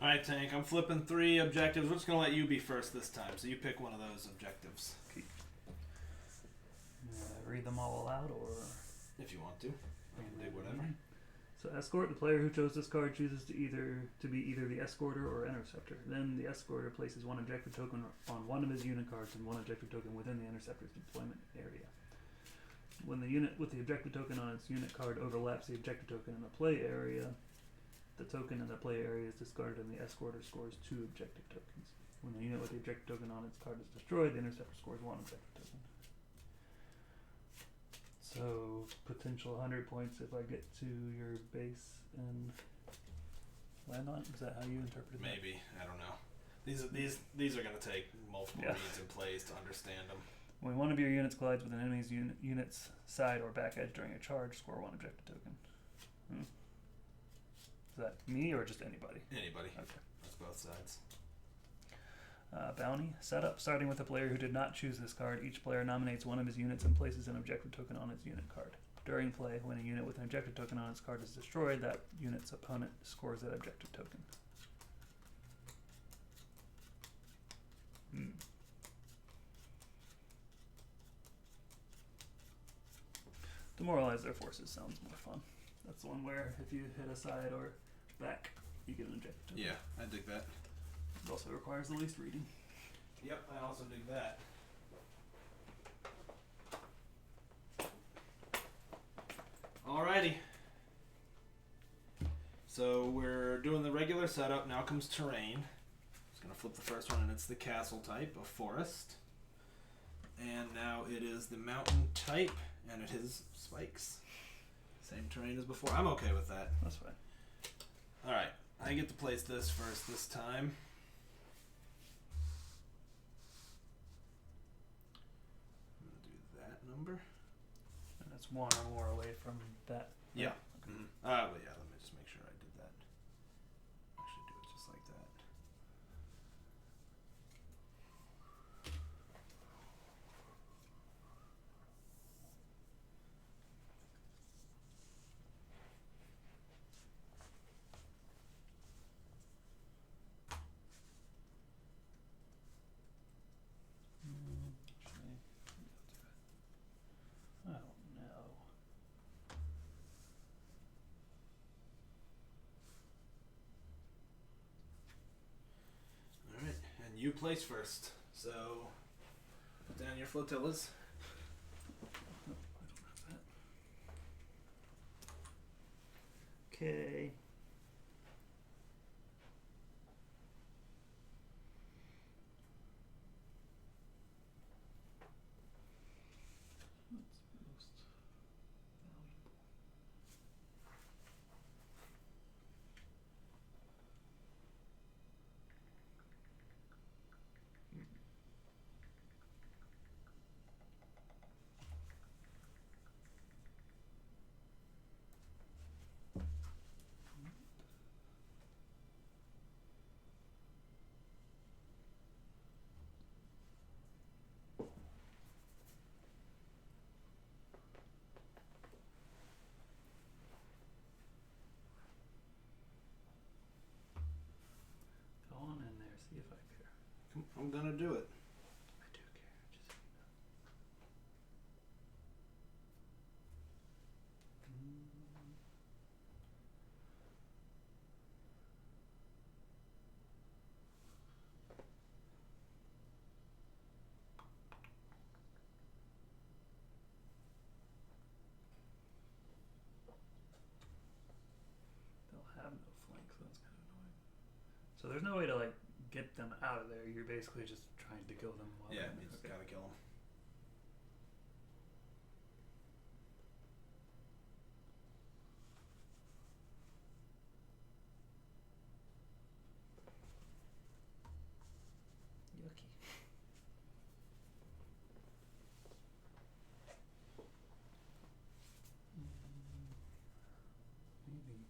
Alright, Tank, I'm flipping 3 objectives. We're just going to let you be first this time, so you pick one of those objectives. Okay. Read them all aloud, or if you want to. I can do whatever. So escort, the player who chose this card chooses to be either the escorter or interceptor. Then the escorter places 1 objective token on one of his unit cards and 1 objective token within the interceptor's deployment area. When the unit with the objective token on its unit card overlaps the objective token in the play area, the token in the play area is discarded and the escorter scores 2 objective tokens. When the unit with the objective token on its card is destroyed, the interceptor scores 1 objective token. So, potential 100 points if I get to your base and land on it? Is that how you interpreted that? Maybe. I don't know. These are going to take multiple reads and plays to understand them. When one of your units collides with an enemy's unit's side or back edge during a charge, score 1 objective token. Is that me or just anybody? Anybody. Okay. That's both sides. Bounty. Setup. Starting with a player who did not choose this card, each player nominates one of his units and places an objective token on its unit card. During play, when a unit with an objective token on its card is destroyed, that unit's opponent scores that objective token. Demoralize their forces sounds more fun. That's the one where if you hit a side or back, you get an objective token. Yeah, I dig that. It also requires the least reading. Yep, I also dig that. Alrighty. So we're doing the regular setup. Now comes terrain. Just going to flip the first one, and it's the castle type of forest. And now it is the mountain type, and it is spikes. Same terrain as before. I'm okay with that. That's fine. Alright, I get to place this first this time. I'm going to do that number. And it's 1 or more away from that. Yeah. Okay. Well, yeah, let me just make sure I did that. Actually do it just like that. I don't know. Alright, and you place first. So, put down your flotillas. I don't have that. Okay. What's most valuable? Go on in there, see if I care. I'm gonna do it. I do care, just so you know. They'll have no flank, so that's kind of annoying. So there's no way to like get them out of there. You're basically just trying to kill them while Yeah, they're you just okay. gotta kill them. Yucky. Maybe.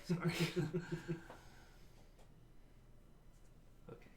Sorry. Okay.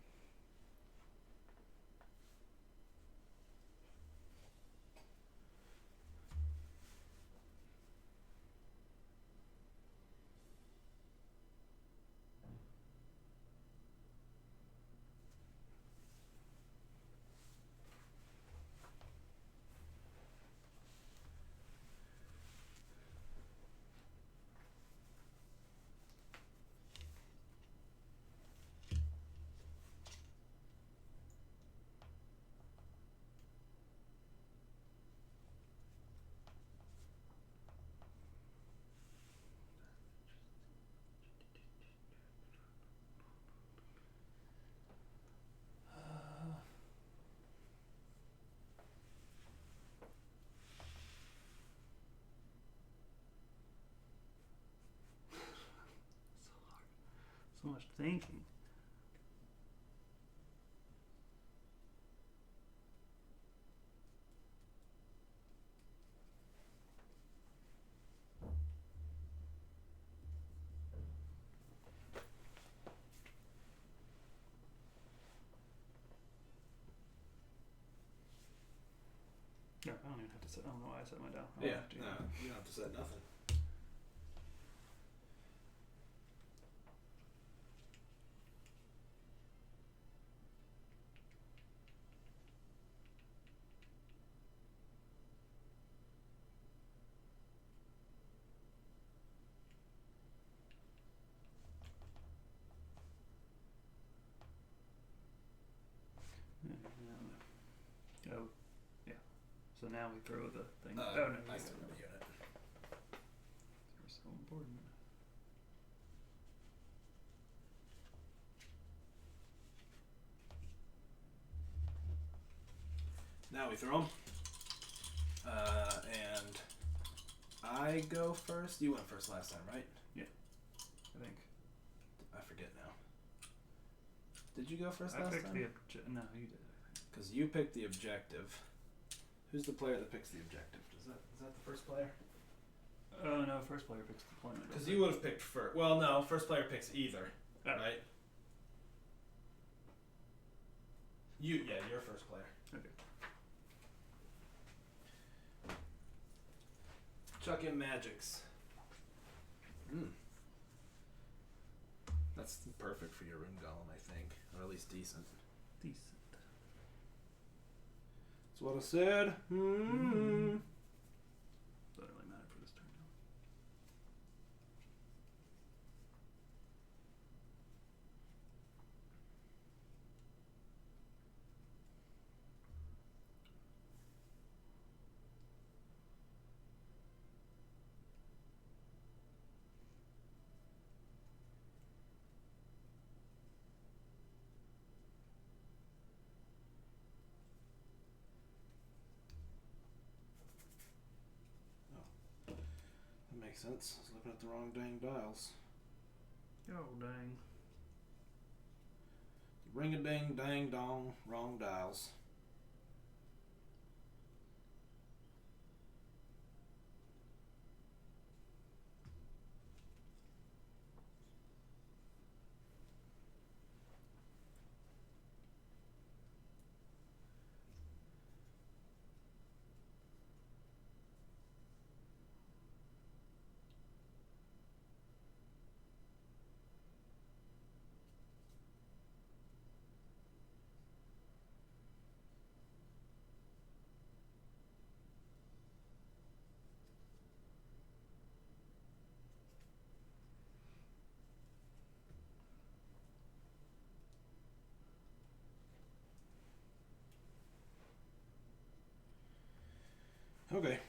So much thinking. No, I don't even have to set. I don't know why I set mine down. I don't Yeah, have to. no, you don't have to set nothing. Oh, yeah. So now we throw the thing. I no, still have a unit. They're so important. Now we throw them. And I go first. You went first last time, right? I think. I forget now. Did you go first I last picked time? no, you did. Because you picked the objective. Who's the player that picks the objective? Is that the first player? Oh no, first player picks deployment. Because you would have picked first. Well, no, first player picks either, right? You're first player. Okay. Chuck in magics. That's perfect for your rune golem, I think, or at least decent. Decent. That's what I said. Doesn't really matter for this turn. That makes sense. I was looking at the wrong dang dials. Oh dang. Ring a ding dang dong, wrong dials. Okay.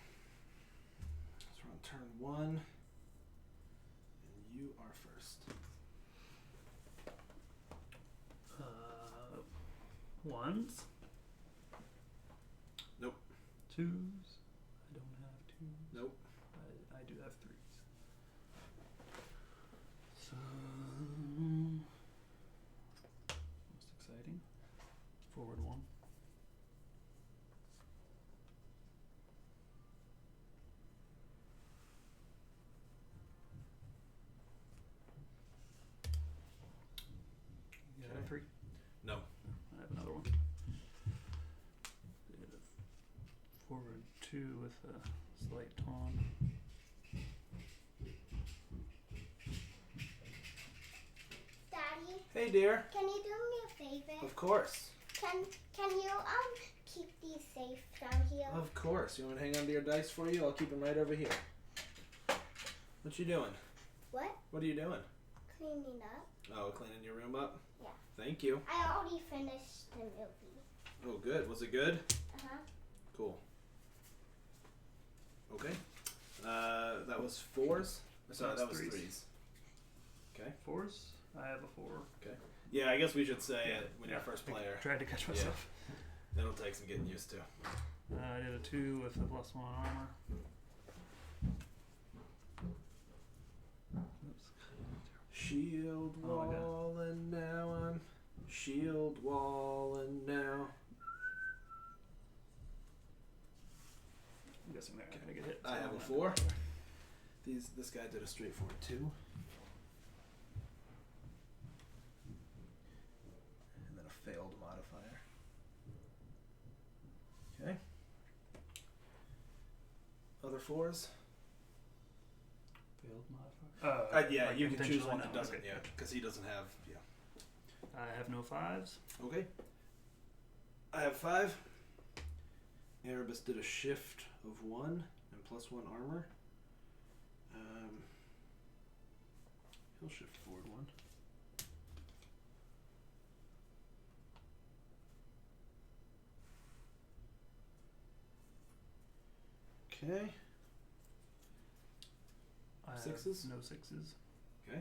So we're on turn 1. And you are first. Ones? Nope. Twos? I don't have twos. Nope. I do have threes. So most exciting. Forward 1. with a slight taunt. Daddy, Hey, dear. can you do me a favor? Of course. Can you keep these safe down here? Of course. You want me to hang on to your dice for you? I'll keep them right over here. What you doing? What? What are you doing? Cleaning up. Oh, cleaning your room up? Yeah. Thank you. I already finished the movie. Oh, good. Was it good? Uh-huh. Cool. Okay. That was 4s? Sorry, that was 3s. Okay. 4s? I have a 4. Okay. Yeah, I guess we should say it when you're first player. I tried to catch myself. It'll take some getting used to. I did a 2 with a +1 armor. Oops. Shield Oh my God. wall, and now I'm shield wall, and now. I'm guessing they're not gonna get hit. I have a 4. This guy did a straightforward 2. And then a failed modifier. Okay. Other 4s? Failed modifier. Yeah, like you can choose intentionally one that no, doesn't, okay. yeah, because he doesn't have, yeah. I have no 5s. Okay. I have 5. Erebus did a shift of 1 and +1 armor. He'll shift forward 1. Okay. I have 6s? no 6s. Okay.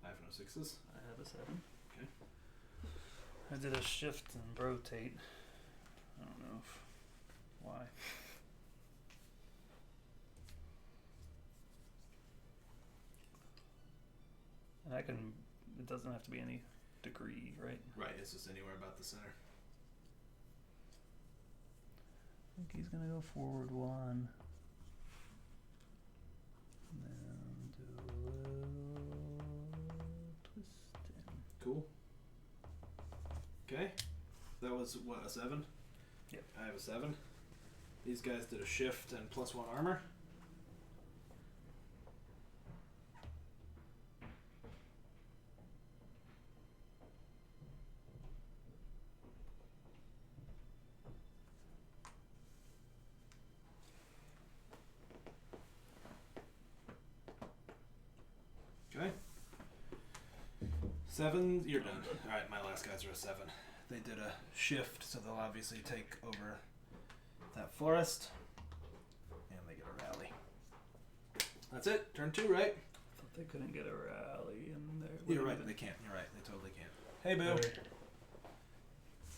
I have no 6s. I have a 7. Okay. I did a shift and rotate. I don't know why. And I can. It doesn't have to be any degree, right? Right, it's just anywhere about the center. I think he's gonna go forward 1. And then do a little twisting. Cool. Okay. That was what, a 7? Yep. I have a 7. These guys did a shift and +1 armor. Okay. 7, you're done. Alright, my last guys are a 7. They did a shift, so they'll obviously take over that forest. And they get a rally. That's it. Turn 2, right? I thought they couldn't get a rally in there. You're right, they can't. You're right, they totally can't. Hey, Boo.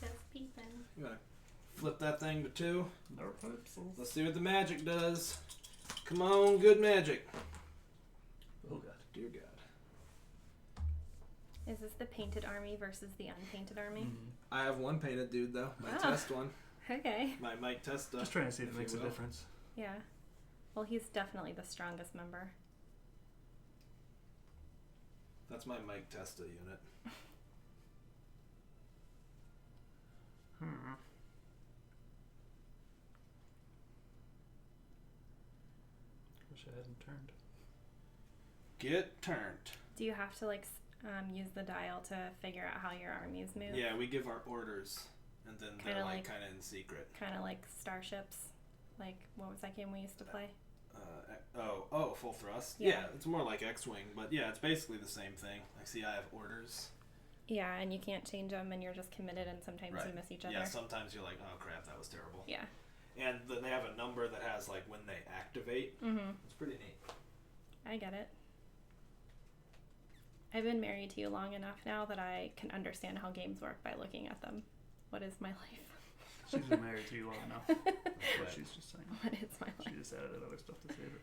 Just peeping. You wanna flip that thing to 2? No pixels. Let's see what the magic does. Come on, good magic. Oh god. Dear God. Is this the painted army versus the unpainted army? Mm-hmm. I have one painted dude, though. My Ah. test one. Okay. My Mike Testa. Just trying to see if it you makes a will. difference. Yeah. Well, he's definitely the strongest member. That's my Mike Testa unit. Wish I hadn't turned. Get turned. Do you have to use the dial to figure out how your armies move? Yeah, we give our orders, and then they're Kinda like like- kind of in secret. Kind of like starships. Like, what was that game we used to play? Full thrust. Yeah. Yeah, it's more like X-wing, but yeah, it's basically the same thing. Like, see, I have orders. Yeah, and you can't change them, and you're just committed, and sometimes Right. you miss each other. Yeah, sometimes you're like, oh crap, that was terrible. Yeah. And then they have a number that has like when they activate. Mm-hmm. It's pretty neat. I get it. I've been married to you long enough now that I can understand how games work by looking at them. What is my life? She's been married to you long enough. That's what Right. she's just saying. What is my She life? just added other stuff to save it.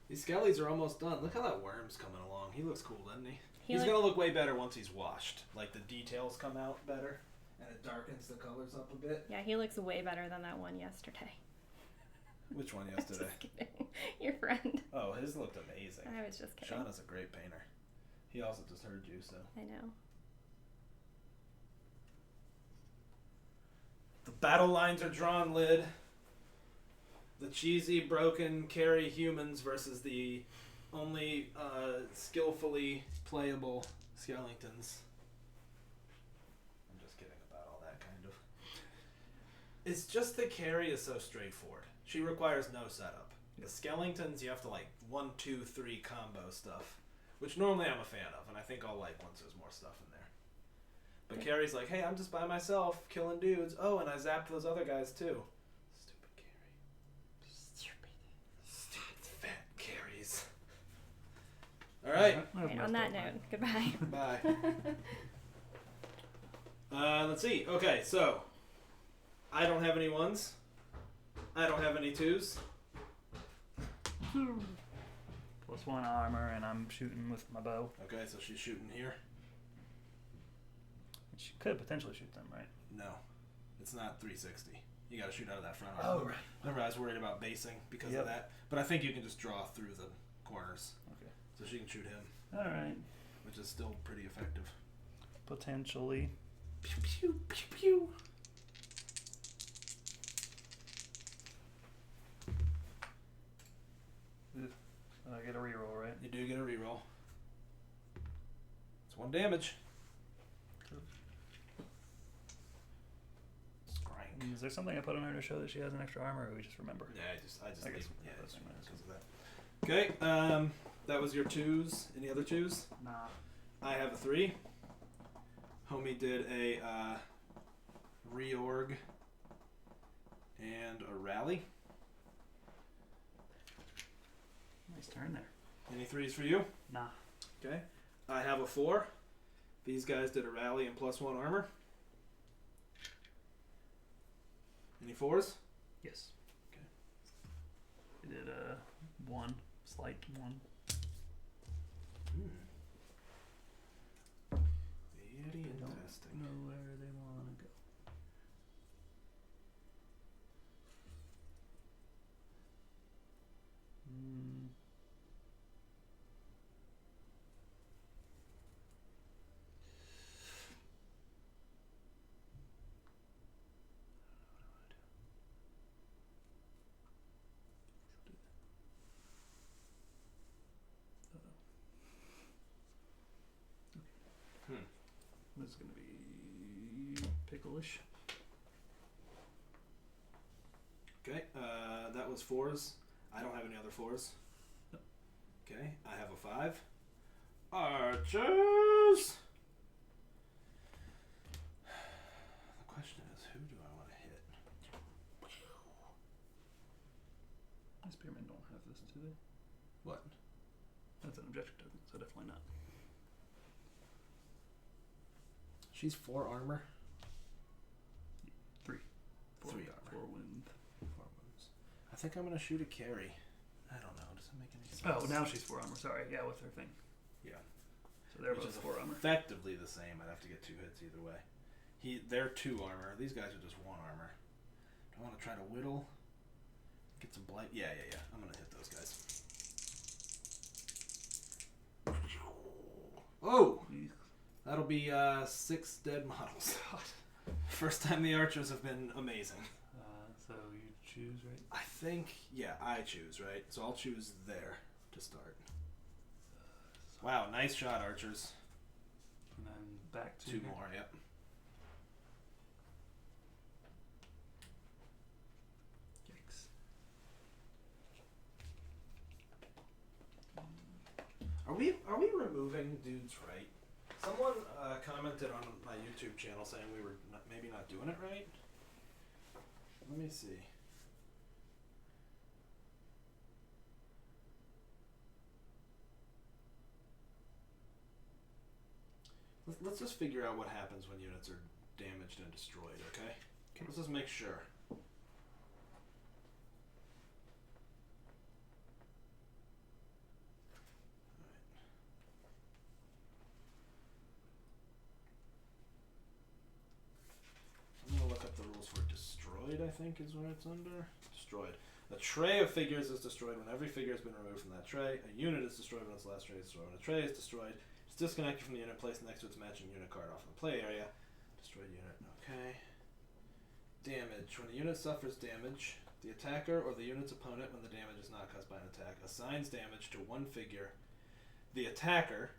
These skellies are almost done. Look how that worm's coming along. He looks cool, doesn't he? He He's look- gonna look way better once he's washed. Like the details come out better, and it darkens the colors up a bit. Yeah, he looks way better than that one yesterday. Which one I'm yesterday? just kidding. Your friend. Oh, his looked amazing. I was just kidding. Shauna's a great painter. He also just heard you, so. I know. The battle lines are drawn, Lid. the cheesy, broken, carry humans versus the only skillfully playable skeletons. I'm just kidding about all that kind of. It's just the carry is so straightforward. She requires no setup. The skeletons, you have to like 1, 2, 3 combo stuff, which normally I'm a fan of, and I think I'll like once there's more stuff in there. But Carrie's like, hey, I'm just by myself killing dudes. Oh, and I zapped those other guys too. Stupid Carrie. Stupid fat Carries. All right. Okay, on that note, goodbye. Bye. Let's see. Okay, so I don't have any ones. I don't have any twos. +1 armor, and I'm shooting with my bow. Okay, so she's shooting here. She could potentially shoot them, right? No, it's not 360. You got to shoot out of that front Oh, arm. right. Remember, I was worried about basing because Yep. of that. But I think you can just draw through the corners. Okay. So she can shoot him, All right. which is still pretty effective. Potentially. Pew, pew, pew, pew. I get a reroll, right? You do get a reroll. It's 1 damage. Strike. Is there something I put on her to show that she has an extra armor, or we just remember? Yeah, I just I guess yeah, that's just fine. because of that. Okay, that was your twos. Any other twos? Nah. I have a 3. Homie did a reorg and a rally. Nice turn there. Any 3s for you? Nah. Okay. I have a 4. These guys did a rally and +1 armor. Any 4s? Yes. Okay. We did a 1, slight 1. Very They don't interesting. know where they want to go. This is going to be picklish. Okay, that was 4s. I don't have any other 4s. Nope. Okay, I have a 5. Archers! The question is, who do I want to hit? My spearmen don't have this, do they? What? That's an objective token, so definitely not. She's 4 armor. 3. 3 armor. 4 wound. 4 wounds. I think I'm going to shoot a carry. I don't know. Does it make any sense? Oh, now she's 4 armor. Sorry. Yeah, with her thing. Yeah. So they're Which both is 4 armor. effectively the same. I'd have to get 2 hits either way. They're 2 armor. These guys are just 1 armor. Do I want to try to whittle? Get some blight? Yeah. I'm going to hit those guys. Oh! That'll be 6 dead models. God. First time the archers have been amazing. So you choose, right? I think, yeah, I choose, right? So I'll choose there to start. Wow, nice shot, archers. And then back to 2 more, yep. Yikes. Are we removing dudes right? Someone commented on my YouTube channel saying we were maybe not doing it right. Let me see. Let's just figure out what happens when units are damaged and destroyed, okay? Let's just make sure. I'm going to look up the rules for destroyed, I think is what it's under. Destroyed. A tray of figures is destroyed when every figure has been removed from that tray. A unit is destroyed when its last tray is destroyed. When a tray is destroyed, it's disconnected from the unit, placed next to its matching unit card off in the play area. Destroyed unit, okay. Damage. When a unit suffers damage, The attacker or the unit's opponent, when the damage is not caused by an attack, assigns damage to one figure. The attacker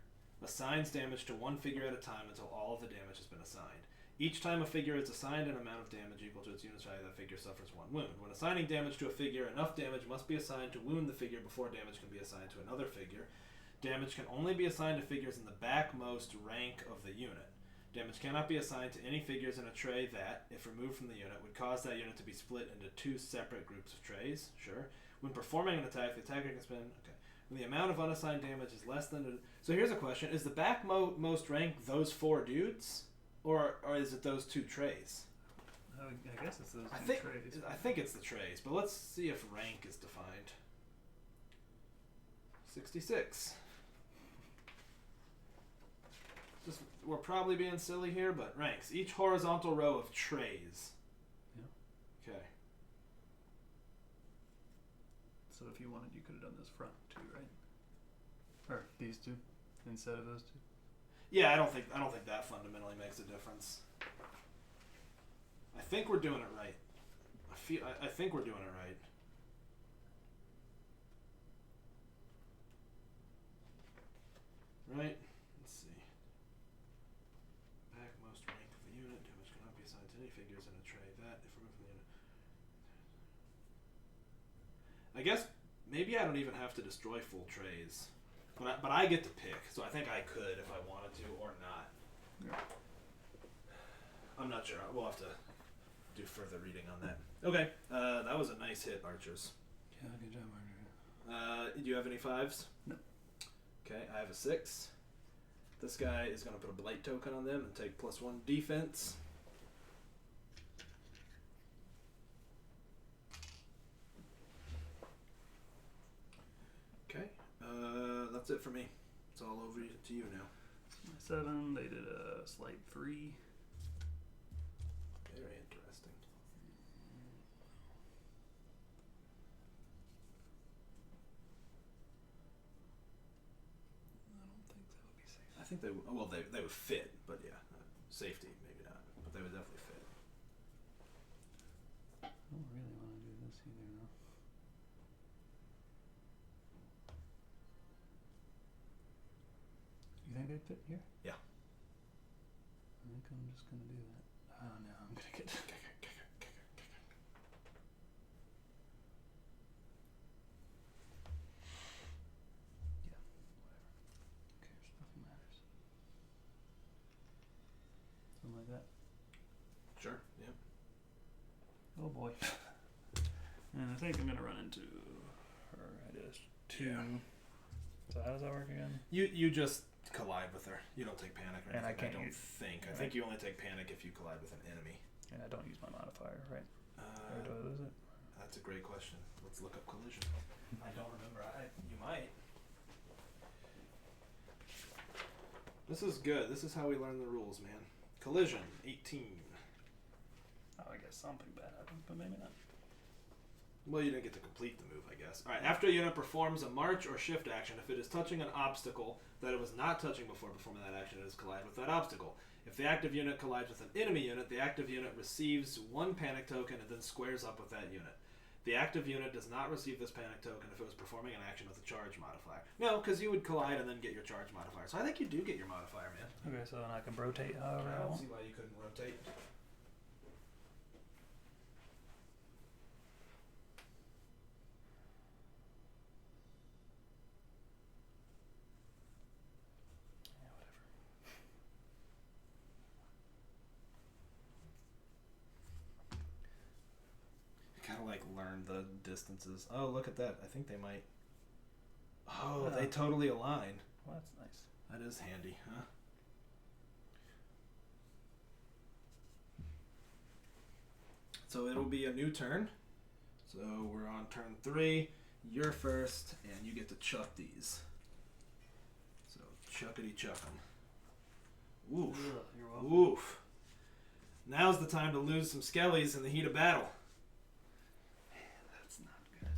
assigns damage to one figure at a time until all of the damage has been assigned. Each time a figure is assigned an amount of damage equal to its unit's value, that figure suffers one wound. When assigning damage to a figure, enough damage must be assigned to wound the figure before damage can be assigned to another figure. Damage can only be assigned to figures in the backmost rank of the unit. Damage cannot be assigned to any figures in a tray that, if removed from the unit, would cause that unit to be split into two separate groups of trays. Sure. When performing an attack, the attacker can spend... Okay. When the amount of unassigned damage is less than... So here's a question. Is the backmost rank those 4 dudes? Or is it those 2 trays? I guess it's those two trays. I think it's the trays, but let's see if rank is defined. 66. We're probably being silly here, but ranks. Each horizontal row of trays. Yeah. Okay. So if you wanted, you could have done this front too, right? Or these two instead of those two. Yeah, I don't think that fundamentally makes a difference. I think we're doing it right. I think we're doing it right. Right? Let's see. Backmost rank of the unit. Damage cannot be assigned to any figures in a tray. That, if removed from the unit. I guess maybe I don't even have to destroy full trays. But I get to pick, so I think I could if I wanted to or not. Yeah. I'm not sure. We'll have to do further reading on that. Okay, that was a nice hit, archers. Yeah, good job, Archer. Do you have any 5s? No. Okay, I have a 6. This guy is going to put a blight token on them and take +1 defense. Okay, that's it for me. It's all over to you now. My 7, they did a slight 3. Very interesting. I don't think that would be safe. I think they would fit, but yeah, safety maybe not, but they would definitely fit. I don't really want to do this either, though. You think they'd fit here? Yeah. I think I'm just gonna do that. Oh no, I'm gonna get. Yeah, whatever. Who cares? Nothing matters. Something like that. Sure. Yeah. Oh boy. And I think I'm gonna run into her. I just 2. Yeah. So how does that work again? You just collide with her. You don't take panic or anything. And I can't don't use- think. I right. think you only take panic if you collide with an enemy. And I don't use my modifier, right? Or do I lose it? That's a great question. Let's look up collision. I don't remember. You might. This is good. This is how we learn the rules, man. Collision, 18. Oh, I guess something bad happened, but maybe not. Well, you didn't get to complete the move, I guess. Alright, after a unit performs a march or shift action, if it is touching an obstacle that it was not touching before performing that action, it is collide with that obstacle. If the active unit collides with an enemy unit, the active unit receives 1 panic token and then squares up with that unit. The active unit does not receive this panic token if it was performing an action with a charge modifier. No, because you would collide and then get your charge modifier. So I think you do get your modifier, man. Okay, so then I can rotate however I I don't want. see why you couldn't rotate. Yeah, whatever. Kind of like learn the distances. Oh, look at that. I think they might. Oh, they totally align. Well, that's nice. That is handy, huh? So it'll be a new turn. So we're on turn 3. You're first, and you get to chuck these. So chuckity chuck 'em. Oof. Ugh, you're welcome. Oof. Now's the time to lose some skellies in the heat of battle. That's not good.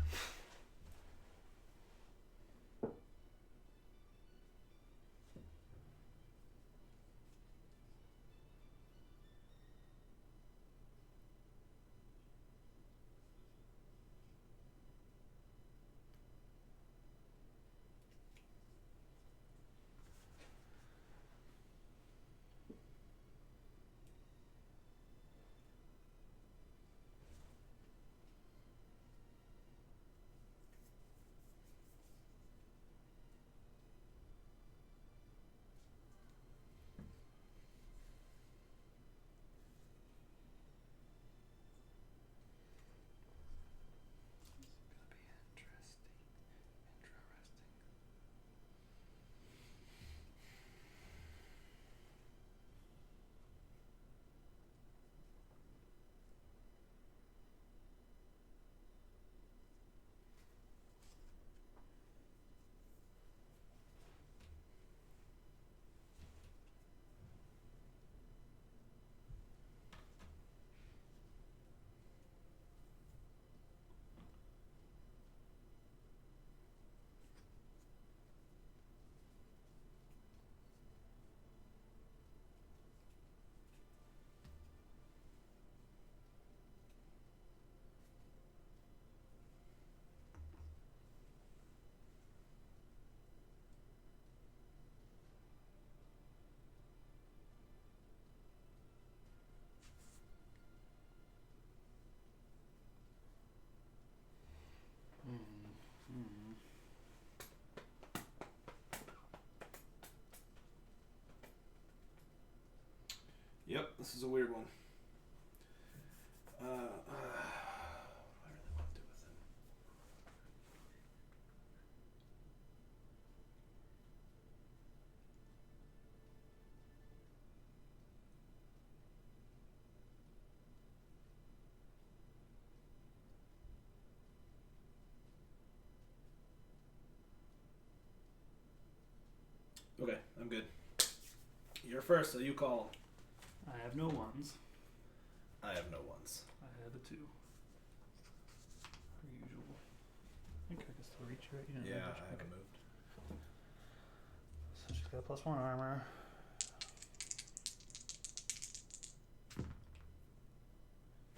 This is a weird one. What do I really want to do with him? Okay, I'm good. You're first, so you call. I have no ones. I have no ones. I have a 2. Per usual. I think I can still reach you, right? You didn't Yeah, reach. I haven't moved. So she's got +1 armor.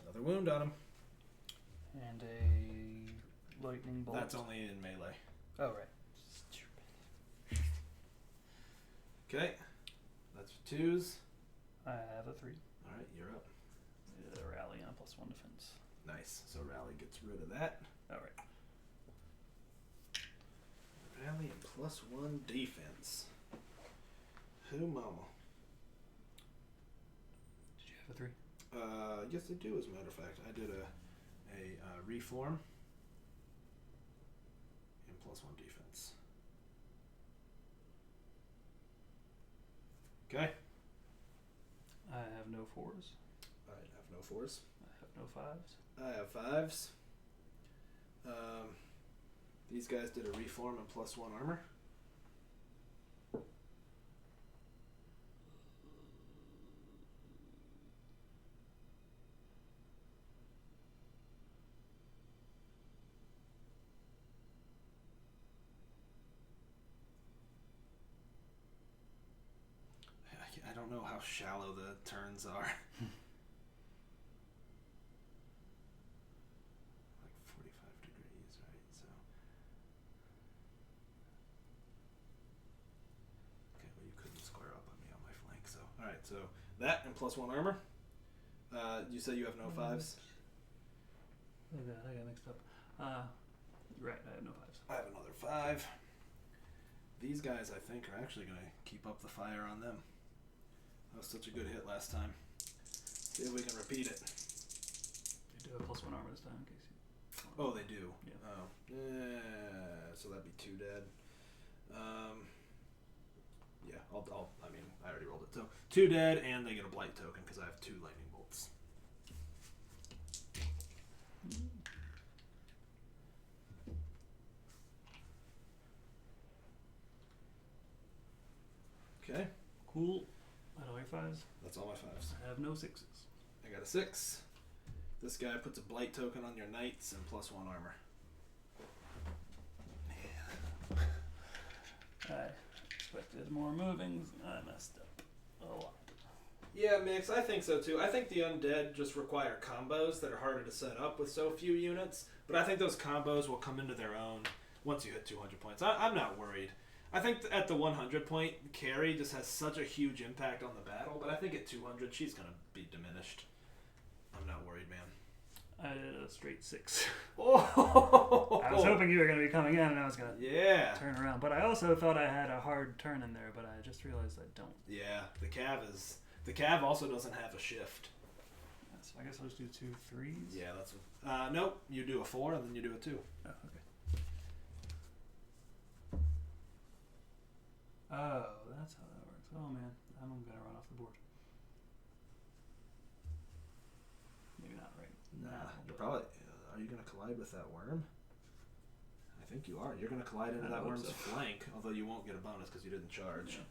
Another wound on him. And a lightning bolt. That's only in melee. Oh, right. Okay. That's for 2s. I have a 3. Alright, you're up. Rally on a +1 defense. Nice. So Rally gets rid of that. Alright. Rally and +1 defense. Who mama? Did you have a 3? Yes, I do. As a matter of fact, I did a reform and +1 defense. Okay. I have no 4s. I have no 4s. I have no 5s. I have 5s. These guys did a reform and +1 armor. I don't know how shallow the turns are. Like 45 degrees, right? So. Okay, well, you couldn't square up on me on my flank, so. Alright, so that and +1 armor. You say you have no 5s? Oh god, I got mixed up. Right, I have no 5s. I have another 5. These guys, I think, are actually going to keep up the fire on them. That was such a good hit last time. See if we can repeat it. They do have +1 armor this time, in case you. Oh, they do. Yeah. Oh, yeah. So that'd be 2 dead. Yeah, I mean, I already rolled it. So 2 dead, and they get a blight token because I have 2 lightning bolts. Okay, Cool. That all your 5s? that's all my 5s. I have no 6s. I got a 6. This guy puts a blight token on your knights and +1 armor. I expected more movings, and I messed up a lot. Yeah, Mix, I think so too. I think the undead just require combos that are harder to set up with so few units, but I think those combos will come into their own once you hit 200 points. I'm not worried. I think at the 100 point, Carrie just has such a huge impact on the battle, but I think at 200, she's going to be diminished. I'm not worried, man. I did a straight 6. Oh! I was hoping you were going to be coming in and I was going to Yeah. turn around. But I also thought I had a hard turn in there, but I just realized I don't. Yeah, the Cav also doesn't have a shift. Yeah, so I guess I'll just do 2 3s. Yeah, that's what... nope, you do a 4 and then you do a 2. Oh, okay. Oh, that's how that works. Oh man, I'm going to run off the board. Maybe not right Nah, now. you're probably... are you going to collide with that worm? I think you are. You're going to collide into I that hope worm's so. flank, although you won't get a bonus because you didn't charge. Yeah.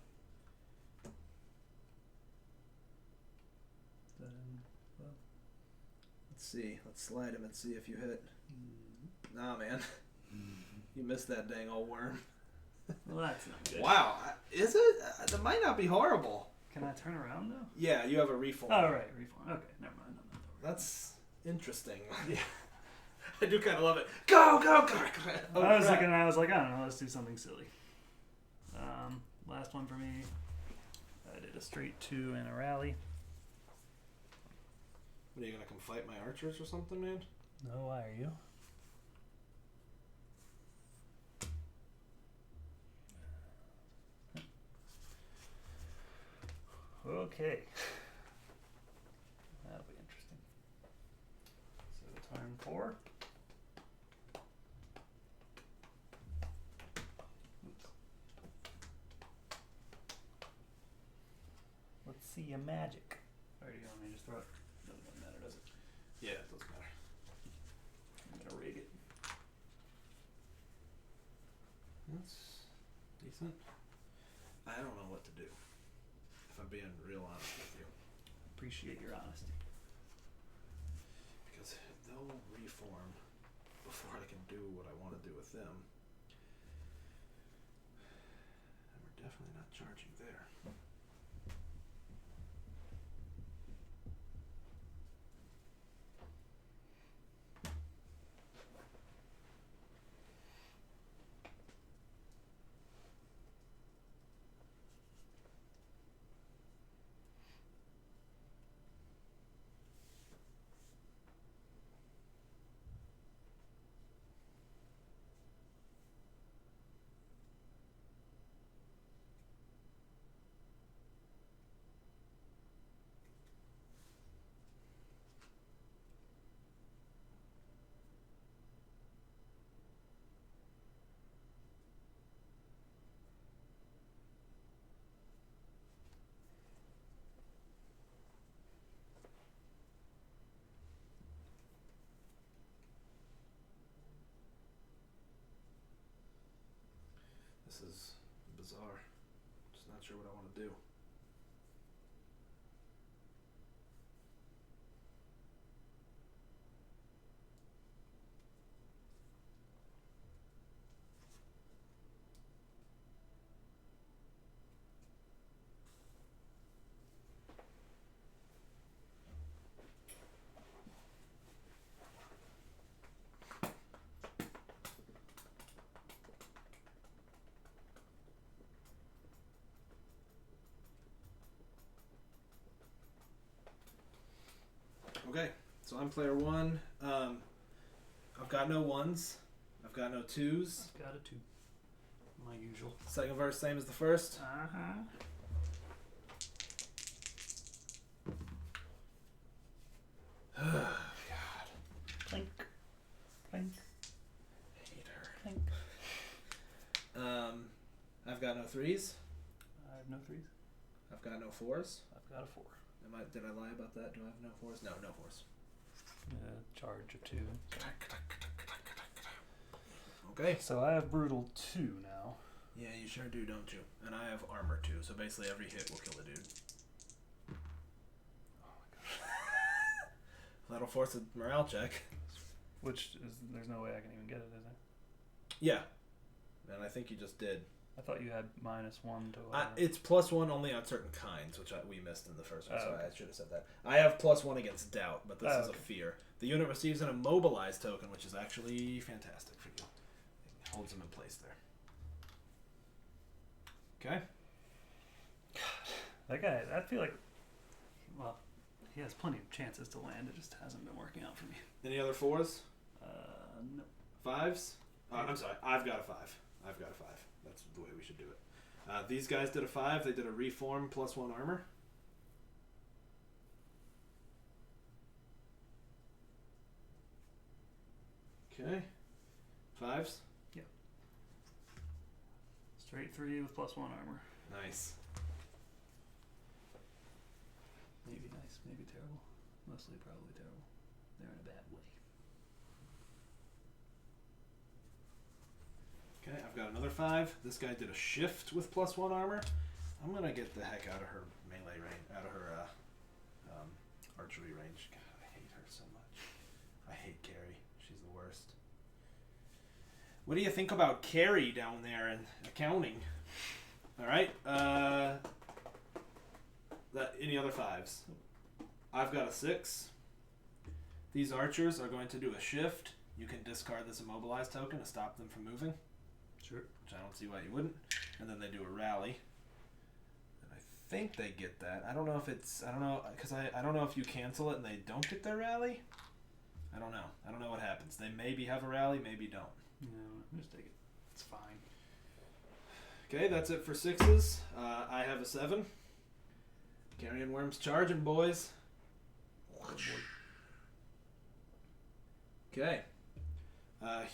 Then, well, Let's see. Let's slide him and see if you hit. mm, Nah, man. You missed that dang old worm. well, that's not good. Wow. Is it? That might not be horrible. Can I turn around though? Yeah, you have a reform. Oh, right, reform. Okay, never mind. I'm not That's interesting. Yeah. I do kind of love it. Go, go, go, go. Oh, I was crap. looking. I was like, I don't know. Let's do something silly. Last one for me. I did a straight 2 and a rally. What, are you gonna come fight my archers or something, man? No, why are you? Okay. 4. Let's see your magic. Or do you want me to just throw it? Doesn't really matter, does it? Yeah, it doesn't matter. I'm gonna rig it. That's decent. I don't know what to do, if I'm being real honest with you. Appreciate your honesty. Because they'll reform before I can do what I want to do with them. And we're definitely not charging there. This is bizarre. Just not sure what I want to do. Okay, so I'm player 1. I've got no 1s. I've got no 2s. Got a 2. My usual. Second verse, same as the first. Uh-huh. God, Clink. Clink. hate her. Clink. I've got no 3s. I have no 3s. I've got no 4s. I've got a 4. Did I lie about that? Do I have no 4s? No, no 4s. Charge of 2. Okay. So I have brutal 2 now. Yeah, you sure do, don't you? And I have armor 2, so basically every hit will kill a dude. Oh my gosh. That'll force a morale check. Which is, there's no way I can even get it, is there? Yeah. And I think you just did. I thought you had -1 to whatever. It's +1 only on certain kinds, which we missed in the first one, so okay. I should have said that. I have +1 against doubt, but this is a Okay. fear. The unit receives an immobilize token, which is actually fantastic for you. It holds them in place there. Okay. That guy, I feel like, well, he has plenty of chances to land. It just hasn't been working out for me. Any other 4s? No. 5s? I'm sorry, I've got a 5. I've got a 5. That's the way we should do it. These guys did a 5. They did a reform +1 armor. Okay. 5s. Straight 3 with +1 armor. Nice. Maybe nice, maybe terrible. Mostly probably terrible. They're in a bad way. Okay, I've got another 5. This guy did a shift with +1 armor. I'm gonna get the heck out of her melee range, out of her archery range. God, I hate her so much. I hate Carrie. She's the worst. What do you think about Carrie down there in accounting? All right. Any other 5s? I've got a 6. These archers are going to do a shift. You can discard this immobilize token to stop them from moving. Sure. Which I don't see why you wouldn't. And then they do a rally. And I think they get that. I don't know if it's... I don't know, because I don't know if you cancel it and they don't get their rally. I don't know. I don't know what happens. They maybe have a rally, maybe don't. No, just take it. It's fine. Okay, that's it for 6s. I have a 7. Carrion worms charging, boys. Oh, boy. Okay.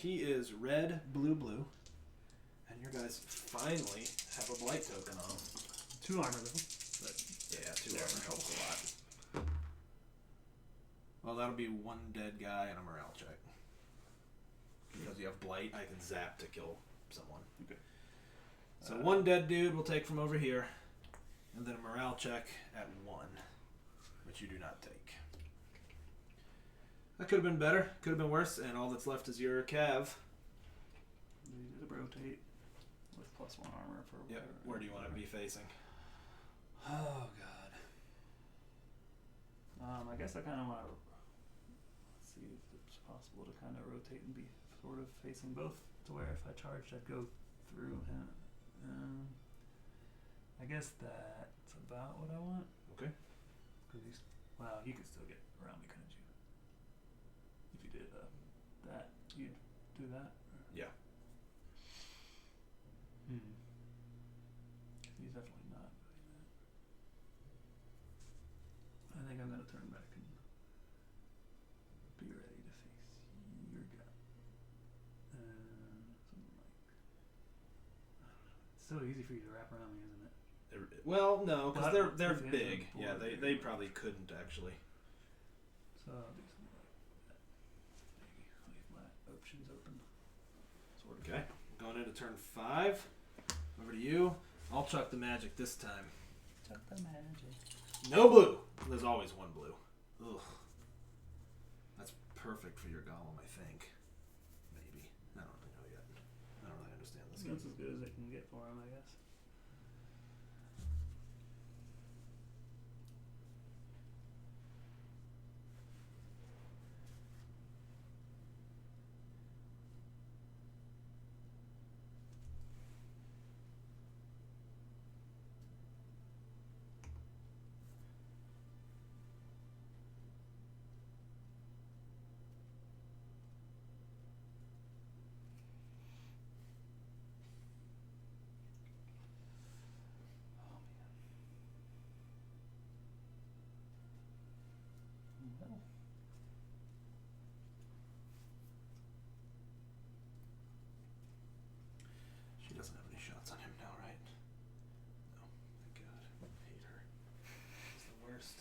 He is red, blue, blue. And your guys finally have a blight token on. 2 armor though. But Yeah, 2 armor helps a lot. Well, that'll be 1 dead guy and a morale check. Because you have blight, I can zap to kill someone. Okay. So 1 dead dude we'll take from over here. And then a morale check at 1. Which you do not take. That could have been better. Could have been worse. And all that's left is your cav. you just rotate with +1 armor for Yep. whatever. Where do you want to be facing? Oh god. I guess I kind of want to see if it's possible to kind of rotate and be sort of facing both, to where if I charged, I'd go through him. I guess that's about what I want. Okay. Cause you could still get around me, couldn't you? If you did that, you'd do that. Yeah. He's definitely not doing that. I think I'm gonna turn back and be ready to face your guy. Something like, it's so easy for you to wrap around me, isn't it? Well, no, because Well, they're yeah, big. Yeah, board they big. probably couldn't actually. So I'll do something like that. Maybe leave my options open. Sort of. Okay. Going into turn 5. Over to you. I'll chuck the magic this time. Chuck the magic. No blue. There's always 1 blue. Ugh. That's perfect for your golem, I think. Maybe. I don't really know yet. I don't really understand this game. That's as good as it can get for him, I guess. Well, She doesn't have any shots on him now, right? No. Thank God. I hate her. She's the worst.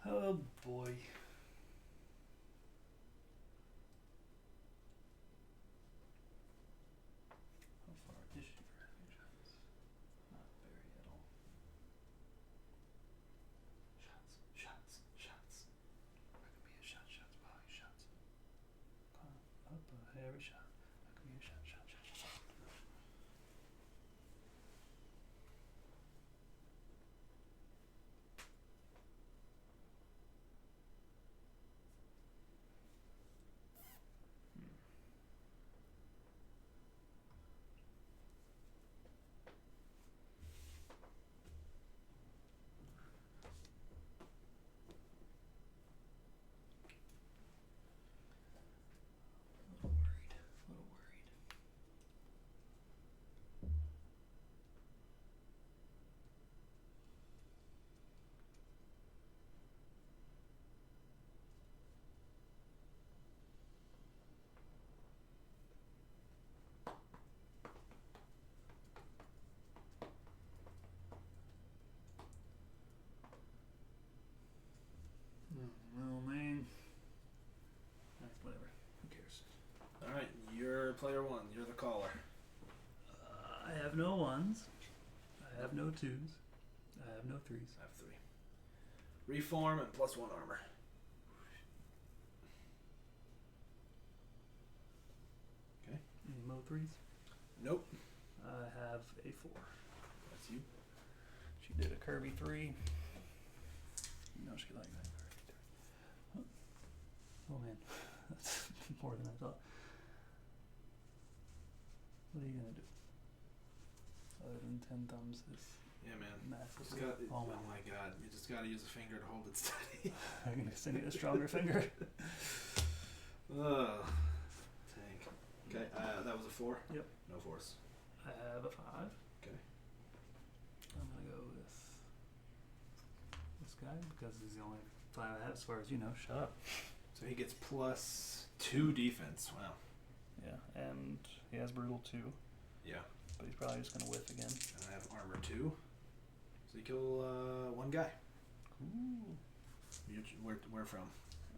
oh boy. How far is she for having shots? Not very at all. Shots. That could be a shots, body shots. Up every shot. That could be a shot. A little worried. Oh man. Whatever. Who cares? Alright, you're player 1. You're the caller. I have no 1s. I have no 2s. I have no 3s. I have 3. Reform and +1 armor. Any Mo 3s? Nope. I have a 4. That's you. She did a Kirby 3. You know she liked that Kirby 3. Oh man, that's more than I thought. What are you gonna do? Other than 10 thumbs is Yeah, man. Just massive. got, Oh oh man, my god. You just gotta use a finger to hold it steady. I'm gonna send you a stronger finger. Ugh. Tank. Okay, that was a 4? Yep. No force. I have a 5. Okay. I'm gonna go with this guy because he's the only 5 I have as far as you know. Shut up. So he gets +2 defense. Wow. Yeah, and he has brutal too, Yeah. but he's probably just gonna whiff again. And I have armor 2. So you kill one guy. Ooh. Where from?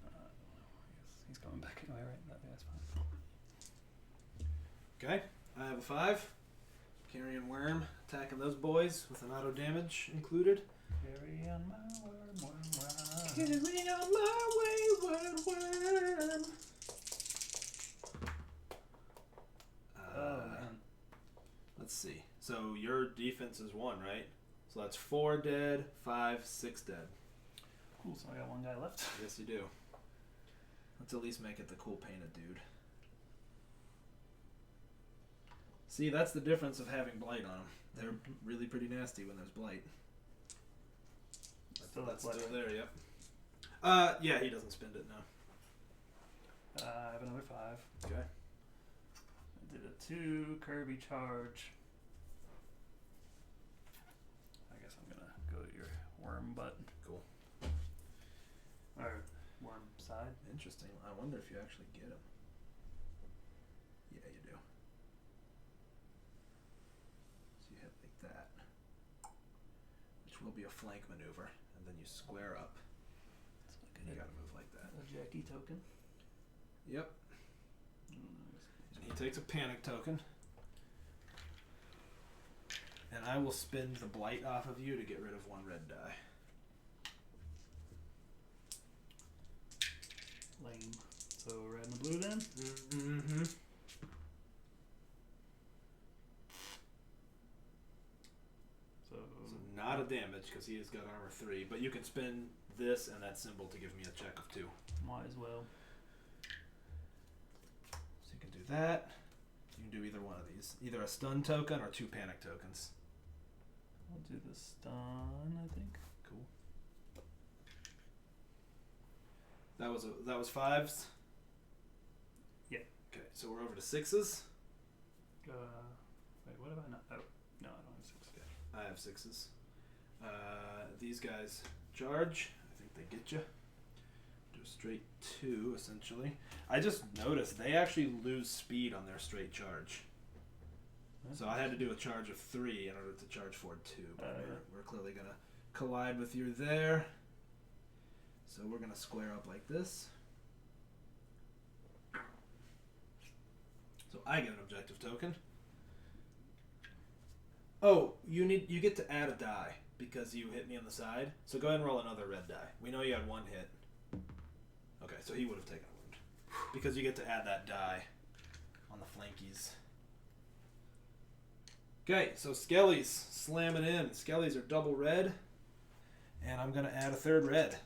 I guess he's coming back anyway, right? That's fine. Okay. I have a 5. Carrion worm attacking those boys with an auto damage included. Carry on my worm. Carry on my wayward worm. Oh man. Let's see. So your defense is 1, right? So that's 4 dead, 5, 6 dead. Cool. So I got one guy left. Yes, you do. Let's at least make it the cool painted dude. See, that's the difference of having blight on them. They're really pretty nasty when there's blight. Still That's blight, still right? there, yep. Yeah, he doesn't spend it now. I have another 5. Okay. I did a 2 Kirby charge. I guess I'm gonna go to your worm butt. Cool. Or worm side. Interesting. I wonder if you actually get him. Yeah, you do. So you hit like that, which will be a flank maneuver, and then you square up. So I And you get gotta move like that. a Jackie token. Yep. And he takes a panic token. And I will spin the blight off of you to get rid of 1 red die. Lame. So red and blue then? Mm-hmm. So So not a damage because he has got armor 3, but you can spin this and that symbol to give me a check of 2. might as well. So you can do that. You can do either one of these. Either a stun token or 2 panic tokens. I'll do the stun, I think. Cool. That was 5s? Yeah. Okay, so we're over to 6s. Wait, what have I not? Oh, no, I don't have 6. Okay, I have 6s. These guys charge. I think they get you. Do a straight 2, essentially. I just noticed they actually lose speed on their straight charge. So I had to do a charge of 3 in order to charge forward 2. But we're clearly going to collide with you there. So we're going to square up like this. So I get an objective token. Oh, you get to add a die because you hit me on the side. So go ahead and roll another red die. We know you had 1 hit. Okay, so he would have taken a wound. Because you get to add that die on the flankies. Okay, so Skellies slam it in. Skellies are double red. And I'm going to add a 3rd red.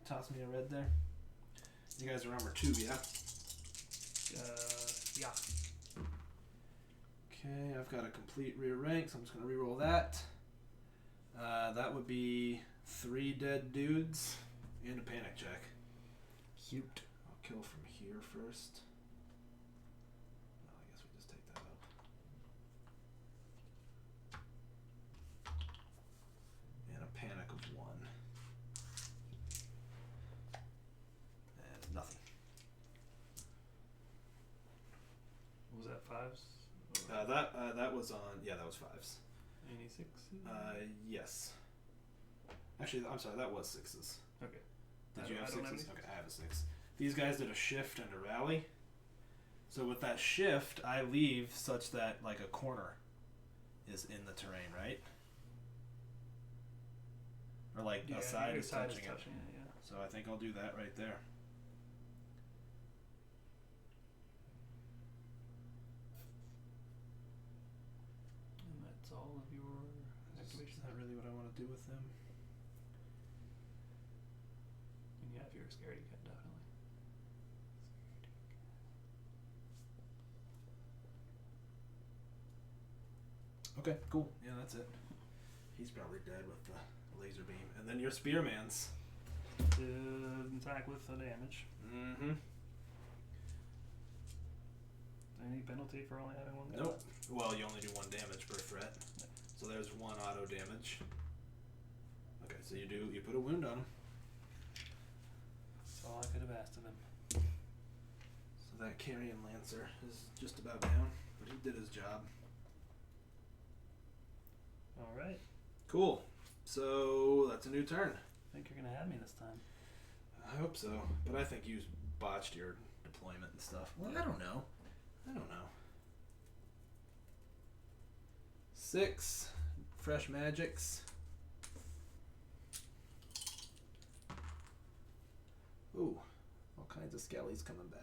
Toss me a red there. You guys are armor 2, yeah? Yeah. Okay, I've got a complete rear rank, so I'm just going to reroll that. That would be 3 dead dudes and a panic check. Cute. I'll kill from here first. Well, I guess we just take that up. And a panic of 1. And nothing. What was that, 5s? That was on. Yeah, that was 5s. 86? Yes. Actually, I'm sorry. That was 6s. Okay. Did you have I don't have 6s? any. Okay, I have a 6. These guys did a shift and a rally. So with that shift, I leave such that like a corner is in the terrain, right? Or like Yeah, a side your is side touching is it. touching it, yeah. So I think I'll do that right there. And that's all of your activations. Is that really what I want to do with them? And you have your scaredy cat, definitely. Okay, cool. Yeah, that's it. He's probably dead with the laser beam. And then your spearmans. To attack with the damage. Mm-hmm. any penalty for only having one guy? Nope. Well, you only do 1 damage per threat. So there's 1 auto damage. Okay, so you put a wound on him. That's all I could have asked of him. So that Carrion Lancer is just about down, but he did his job. Alright. Cool. So that's a new turn. I think you're going to have me this time. I hope so, but I think you botched your deployment and stuff. Well, I don't know. 6 fresh magics. Ooh, all kinds of skellies coming back.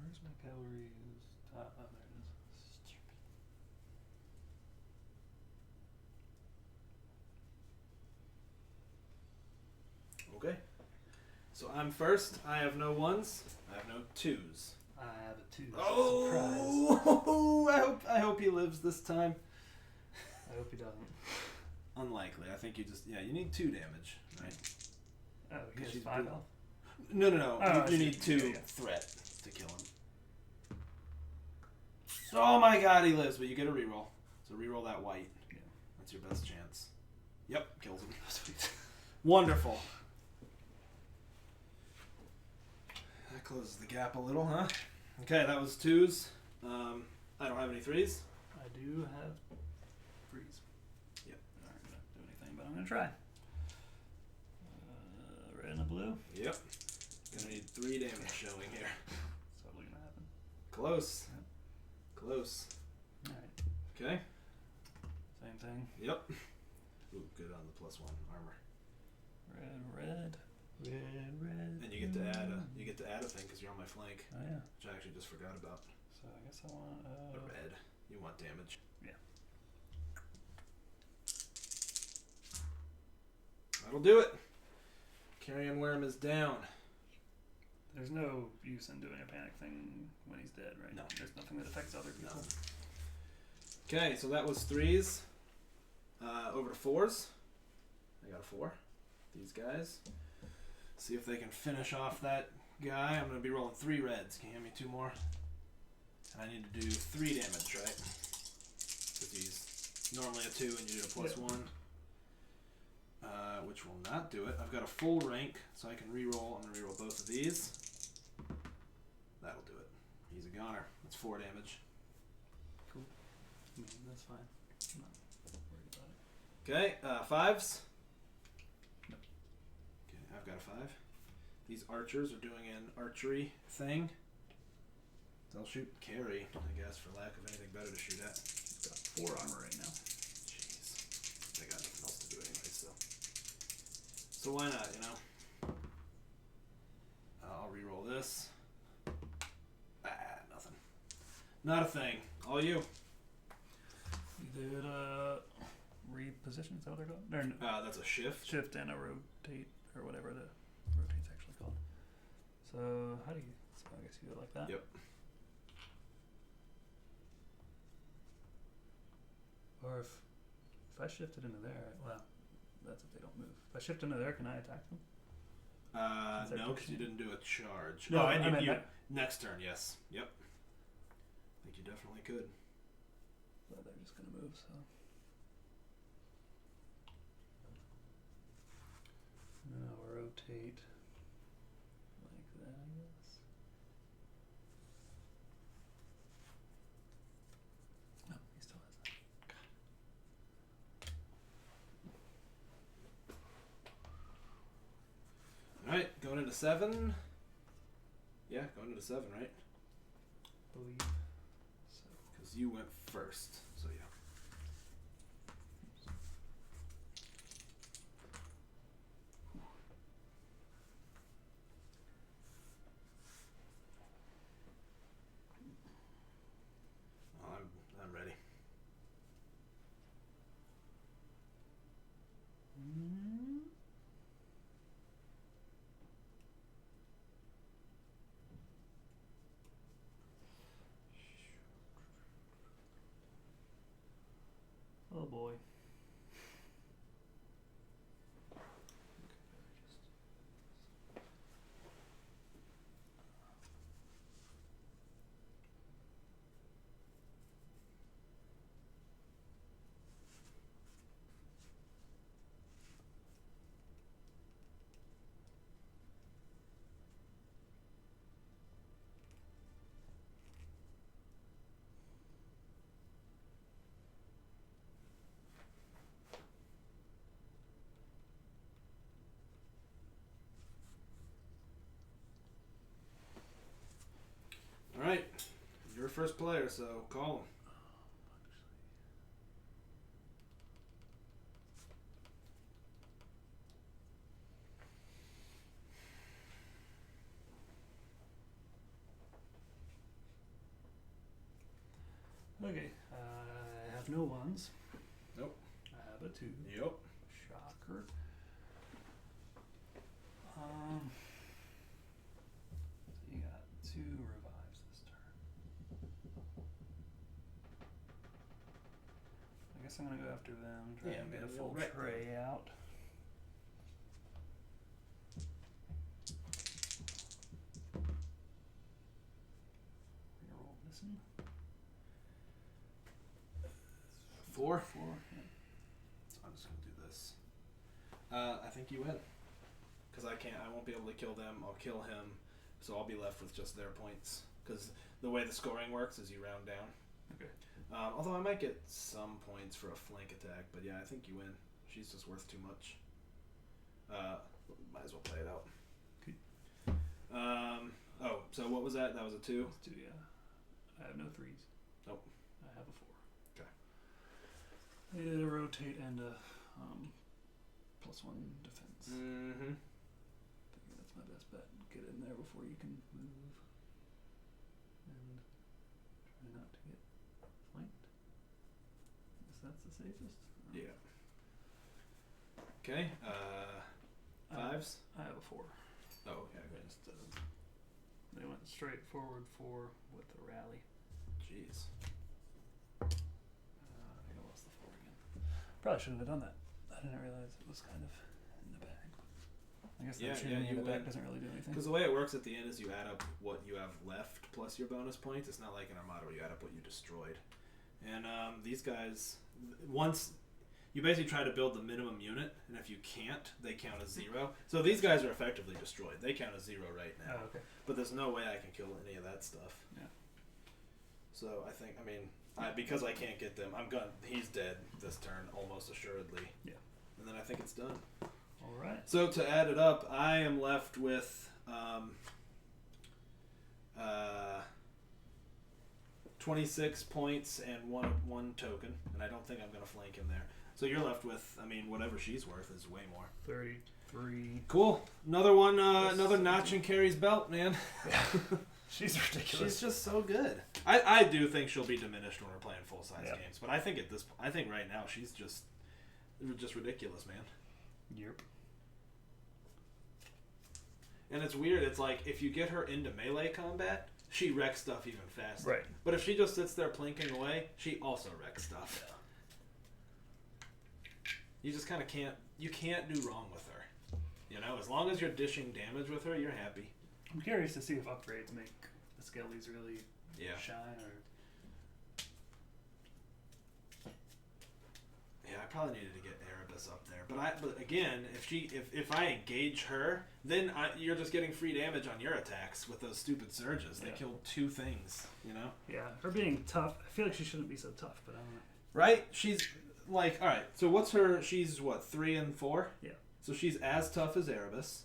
Where's my cavalry? Oh, there it is. Stupid. Okay. So I'm first. I have no 1s. I have no 2s. I have a 2. Oh! I hope he lives this time. I hope he doesn't. Unlikely. I think you need 2 damage, right? Oh, he Because has she's 5 blue. health? No. Oh, I you see. need 2 Yeah. threat to kill him. Oh my god, he lives, but you get a reroll. So reroll that white. Yeah. That's your best chance. Yep, kills him. Sweet. Wonderful. That closes the gap a little, huh? Okay, that was 2s. I don't have any 3s. I do have freeze. Yep. Aren't going to do anything, but I'm going to try. Red and a blue. Yep. Gonna need 3 damage showing here. It's totally going to happen. Close. Yep. Close. Alright. Okay. Same thing. Yep. Ooh, good on the +1 armor. Red. And you get to add a thing because you're on my flank, Oh, yeah. which I actually just forgot about. So I guess I want The red. You want damage. Yeah. That'll do it. Carrion Worm is down. There's no use in doing a panic thing when he's dead, right? No. There's nothing that affects other No. people. Okay, so that was 3s. Over to 4s. I got a 4. These guys. See if they can finish off that guy. I'm going to be rolling 3 reds. Can you hand me 2 more? And I need to do 3 damage, right? Because he's normally a 2 and you do a +1. Which will not do it. I've got a full rank, so I can reroll. I'm going to reroll both of these. That'll do it. He's a goner. That's 4 damage. Cool. That's fine. I'm not worried about it. Okay, 5s. No. Okay, I've got a 5. These archers are doing an archery thing. They'll shoot carry, I guess, for lack of anything better to shoot at. He's got 4 armor right now. Jeez. They got nothing else to do anyway, so. So why not, you know? I'll reroll this. Nothing. Not a thing. All you. You did reposition, is that what they're called? Or, no, That's a shift. shift and a rotate, or whatever the rotate's actually called. So how do you? So I guess you do it like that. Yep. Or if I shifted into there, well, that's if they don't move. If I shift into there, can I attack them? Is that No, because you pushing? didn't do a charge. No, and I meant you that. next turn, yes. Yep. I think you definitely could. But they're just gonna move, so. No, rotate like that, I guess. No, he still has that. Alright, going into 7. Yeah, going into 7, right? Believe so. Because you went first. So yeah. first player, so call him. Okay, I have no ones. Nope. I have a 2. Yep. Shocker. So you got 2 revives this turn. I guess I'm gonna go after them. Try Yeah, and get man, a full we'll wreck tray out. Reroll missing. 4. 4. Yeah. So I'm just gonna do this. I think you win. Because I won't be able to kill them. I'll kill him. So I'll be left with just their points. Because the way the scoring works is you round down. Okay. Although I might get some points for a flank attack. But yeah, I think you win. She's just worth too much. Might as well play it out. Okay. Oh, so what was that? That was a 2? That's 2, yeah. I have no 3s. Nope. I have a 4. Okay. Yeah, rotate and a +1 defense. Mm-hmm. I think that's my best bet. Get in there before you can move. And try not to get flanked. I guess that's the safest. Yeah. Okay. 5s? I have a 4. Oh, yeah. Instead of They went straight forward 4 with the rally. jeez. I think I lost the 4 again. Probably shouldn't have done that. I didn't realize it was kind of in the bag. I guess Yeah, that shooting yeah, in you the bag win. doesn't really do anything. Because the way it works at the end is you add up what you have left plus your bonus points. It's not like in Armada where you add up what you destroyed. And these guys, once you basically try to build the minimum unit, and if you can't, they count as 0. So these guys are effectively destroyed. They count as 0 right now. Oh, okay. But there's no way I can kill any of that stuff. Yeah. So I think, because I can't get them, he's dead this turn, almost assuredly. Yeah. And then I think it's done. All right. So to add it up, I am left with 26 points and one token, and I don't think I'm going to flank him there. So you're left with, whatever she's worth is way more. 33. Cool. Another one, another notch in Carrie's belt, man. She's ridiculous. She's just so good. I do think she'll be diminished when we're playing full size Yeah. games, but I think right now she's just ridiculous, man. Yep. And it's weird. It's like if you get her into melee combat, she wrecks stuff even faster. Right. But if she just sits there plinking away, she also wrecks stuff. Yeah. You just kind of can't. You can't do wrong with her. As long as you're dishing damage with her, you're happy. I'm curious to see if upgrades make the skellies really shine or. Yeah, I probably needed to get Erebus up there, but again, if I engage her, then you're just getting free damage on your attacks with those stupid surges. They killed 2 things, Yeah, her being tough. I feel like she shouldn't be so tough, but I don't know. Right? She's like, all right. So what's her? She's what, 3 and 4? Yeah. So she's as tough as Erebus.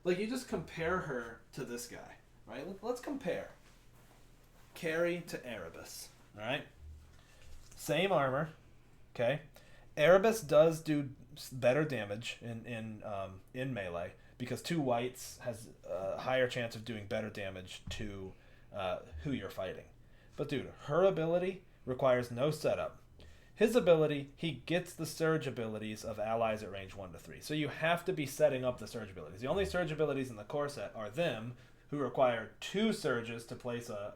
Like you just compare her to this guy, right? Let's compare. Carrie to Erebus. All right. Same armor. Okay. Erebus does do better damage in melee because 2 whites has a higher chance of doing better damage to who you're fighting. But dude, her ability requires no setup. His ability, he gets the surge abilities of allies at range 1 to 3. So you have to be setting up the surge abilities. The only surge abilities in the core set are them, who require 2 surges to place a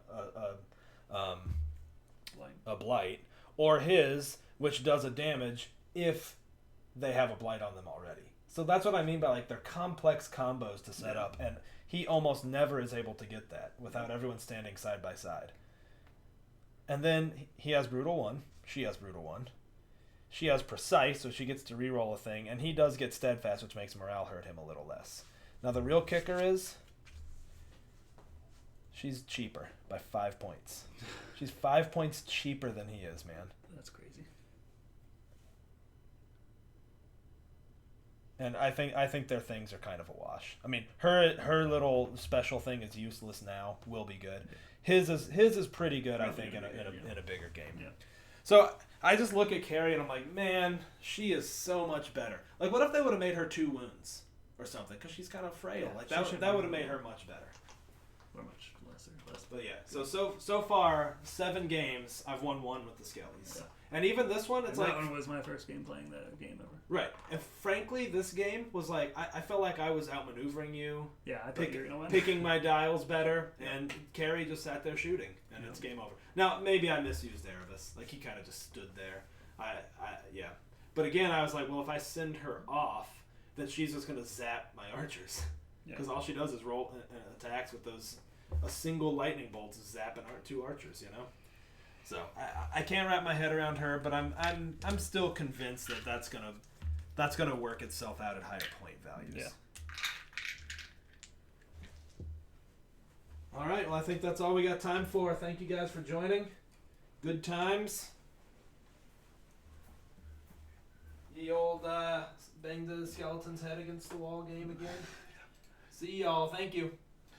blight, or his, which does a damage if they have a blight on them already. So that's what I mean by they're complex combos to set up, and he almost never is able to get that without everyone standing side by side. And then he has Brutal 1. She has Brutal 1. She has Precise, so she gets to reroll a thing, and he does get Steadfast, which makes morale hurt him a little less. Now the real kicker is she's cheaper by 5 points. She's 5 points cheaper than he is, man. That's crazy. And I think their things are kind of a wash. I mean, her little special thing is useless now. Will be good. His is pretty good, I think, in a bigger game. Yeah. So I just look at Carrie and I'm like, man, she is so much better. Like, what if they would have made her 2 wounds or something? Because she's kind of frail. Yeah, like she that would have made her much better. Or much lesser. But yeah, so far 7 games, I've won 1 with the Skellies. Yeah. And even this one, it's and like that one was my first game playing the game ever. right. And frankly, this game was like I felt like I was outmaneuvering you. Yeah, I thought you were gonna win. Picking my dials better, and Carrie just sat there shooting, and it's game over. Now maybe I misused Erebus, like he kind of just stood there. Yeah. But again, I was like, well, if I send her off, then she's just gonna zap my archers, because all she does is roll attacks with a single lightning bolt is zapping 2 archers, you know. So I can't wrap my head around her, but I'm still convinced that's gonna work itself out at higher point values. Yeah. All right. Well, I think that's all we got time for. Thank you guys for joining. Good times. The old bang the skeleton's head against the wall game again. See y'all. Thank you.